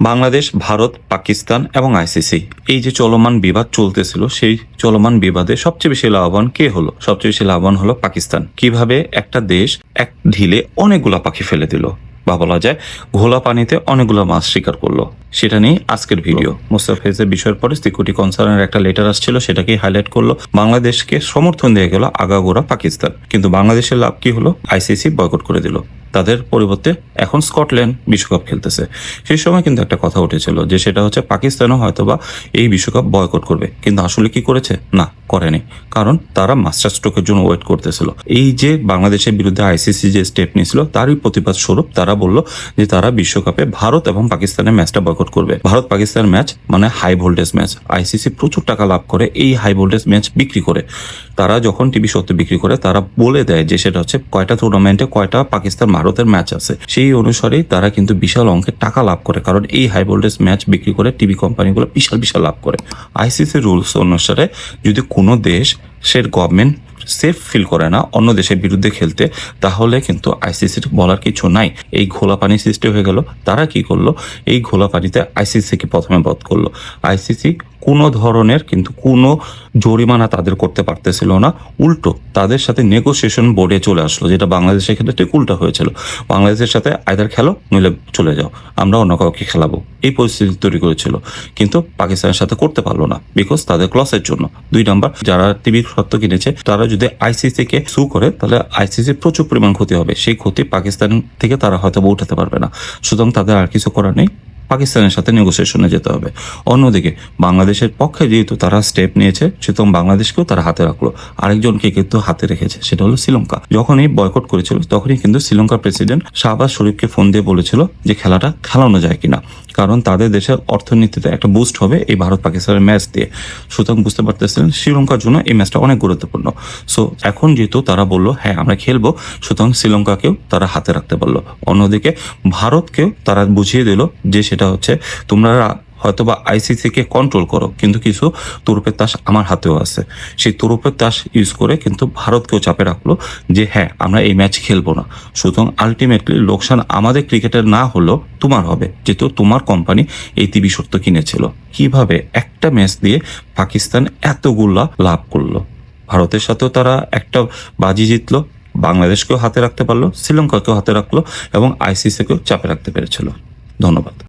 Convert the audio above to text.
বাংলাদেশ, ভারত, পাকিস্তান এবং আইসিসি এই যে চলমান বিবাদ চলতেছিল, সেই চলমান বিবাদে সবচেয়ে বেশি লাভবান কে হলো? সবচেয়ে বেশি লাভবান হলো পাকিস্তান। কিভাবে একটা দেশ এক ঢিলে অনেকগুলা পাখি ফেলে দিল, বা বলা যায় ঘোলা পানিতে অনেকগুলো মাছ শিকার করলো, সেটা নিয়ে আজকের ভিডিও। মোস্তাফিজের বিষয়ের পরে সিকিউরিটি কনসার্নের একটা লেটার আসছিল, সেটাকে হাইলাইট করলো। বাংলাদেশকে সমর্থন দিয়ে গেল আগাগোড়া পাকিস্তান, কিন্তু বাংলাদেশের লাভ কি হলো? আইসিসি বয়কট করে দিল। তাদের পরিবর্তে এখন স্কটল্যান্ড বিশ্বকাপ খেলতেছে। সেই সময় কিন্তু একটা কথা উঠেছিল যে সেটা হচ্ছে পাকিস্তানও হয়তোবা এই বিশ্বকাপ বয়কট করবে, কিন্তু আসলে কি করেছে? না, করেনি। কারণ তারা মাস্টার স্ট্রোকের জন্য ওয়েট করতেছিল। এই যে বাংলাদেশের বিরুদ্ধে আইসিসি যে স্টেপ নিয়েছিল, তারই প্রতিবাদ স্বরূপ তারা বলল যে তারা বিশ্বকাপে ভারত এবং পাকিস্তানের ম্যাচটা বয়কট করবে। ভারত পাকিস্তান ম্যাচ মানে হাই ভোল্টেজ ম্যাচ। আইসিসি প্রচুর টাকা লাভ করে এই হাই ভোল্টেজ ম্যাচ বিক্রি করে। তারা যখন টিভি সত্ত্বে বিক্রি করে, তারা বলে দেয় যে সেটা হচ্ছে কয়টা টুর্নামেন্টে কয়টা পাকিস্তান ভারতের ম্যাচ আছে। সেই অনুসারেই তারা কিন্তু বিশাল অঙ্কের টাকা লাভ করে, কারণ এই হাই ভোল্টেজ ম্যাচ বিক্রি করে টিভি কোম্পানিগুলো বিশাল বিশাল লাভ করে। আইসিসি রুলস অনুসারে যদি কোনো দেশ সে গভর্নমেন্ট সেফ ফিল করে না অন্য দেশের বিরুদ্ধে খেলতে, তাহলে কিন্তু আইসিসির বলার কিছু নাই। এই ঘোলা পানি সৃষ্টি হয়ে গেল। তারা কি করলো? এই ঘোলা পানিতে আইসিসিকে প্রথমে বধ করলো। আইসিসি কোনো ধরনের কিন্তু কোনো জরিমানা তাদের করতে পারতেছিল না, উল্টো তাদের সাথে নেগোসিয়েশন বোর্ডে চলে আসলো, যেটা বাংলাদেশের ক্ষেত্রে ঠিক উল্টা হয়েছিল। বাংলাদেশের সাথে আইদার খেলো নইলে চলে যাও, আমরা অন্য কাউকে খেলাবো, এই পরিস্থিতি তৈরি করেছিল। কিন্তু পাকিস্তানের সাথে করতে পারলো না, বিকজ তাদের ক্লসের জন্য। 2 নাম্বার, যারা টিভির সত্ত্ব কিনেছে তারা যদি আইসিসি কে সু করে, তাহলে আইসিসি প্রচুর পরিমাণ ক্ষতি হবে। সেই ক্ষতি পাকিস্তান থেকে তারা হয়তো উঠাতে পারবে না। সুতরাং তাদের আর কিছু করার নেই, পাকিস্তানের সাথে নেগোসিয়েশনে যেতে হবে। অন্যদিকে বাংলাদেশের পক্ষে যেহেতু তারা স্টেপ নিয়েছে, সুতরাং বাংলাদেশকেও তারা হাতে রাখলো। আরেকজনকে কিন্তু হাতে রেখেছে, সেটা হলো শ্রীলঙ্কা। যখনই বয়কট করেছিল, তখনই কিন্তু শ্রীলঙ্কার প্রেসিডেন্ট শাহবাজ শরীফকে ফোন দিয়ে বলেছিল যে খেলাটা খেলানো যায় কিনা, কারণ তাদের দেশের অর্থনীতিতে একটা বুস্ট হবে এই ভারত পাকিস্তানের ম্যাচ দিয়ে। সুতরাং বুঝতে পারতেছিলেন শ্রীলঙ্কার জন্য এই ম্যাচটা অনেক গুরুত্বপূর্ণ। সো এখন যেহেতু তারা বললো হ্যাঁ আমরা খেলবো, সুতরাং শ্রীলঙ্কাকেও তারা হাতে রাখতে পারলো। অন্যদিকে ভারতকেও তারা বুঝিয়ে দিল যে সেটা হচ্ছে তোমরা হয়তোবা আইসিসি কে কন্ট্রোল করো, কিন্তু কিছু তুরুপের তাস আমার হাতেও আছে। সেই তুরুপের তাস ইউজ করে কিন্তু ভারতকেও চাপে রাখলো যে হ্যাঁ আমরা এই ম্যাচ খেলবো না। সুতরাং আলটিমেটলি লোকসান আমাদের ক্রিকেটের না হলেও তোমার হবে, যেহেতু তোমার কোম্পানি এই টিভি সত্ত্ব কিনেছিল। কিভাবে একটা ম্যাচ দিয়ে পাকিস্তান এতগুলা লাভ করলো? ভারতের সাথেও তারা একটা বাজি জিতলো, বাংলাদেশকেও হাতে রাখতে পারলো, শ্রীলঙ্কাকেও হাতে রাখলো এবং আইসিসিকেও চাপে রাখতে পেরেছিল। ধন্যবাদ।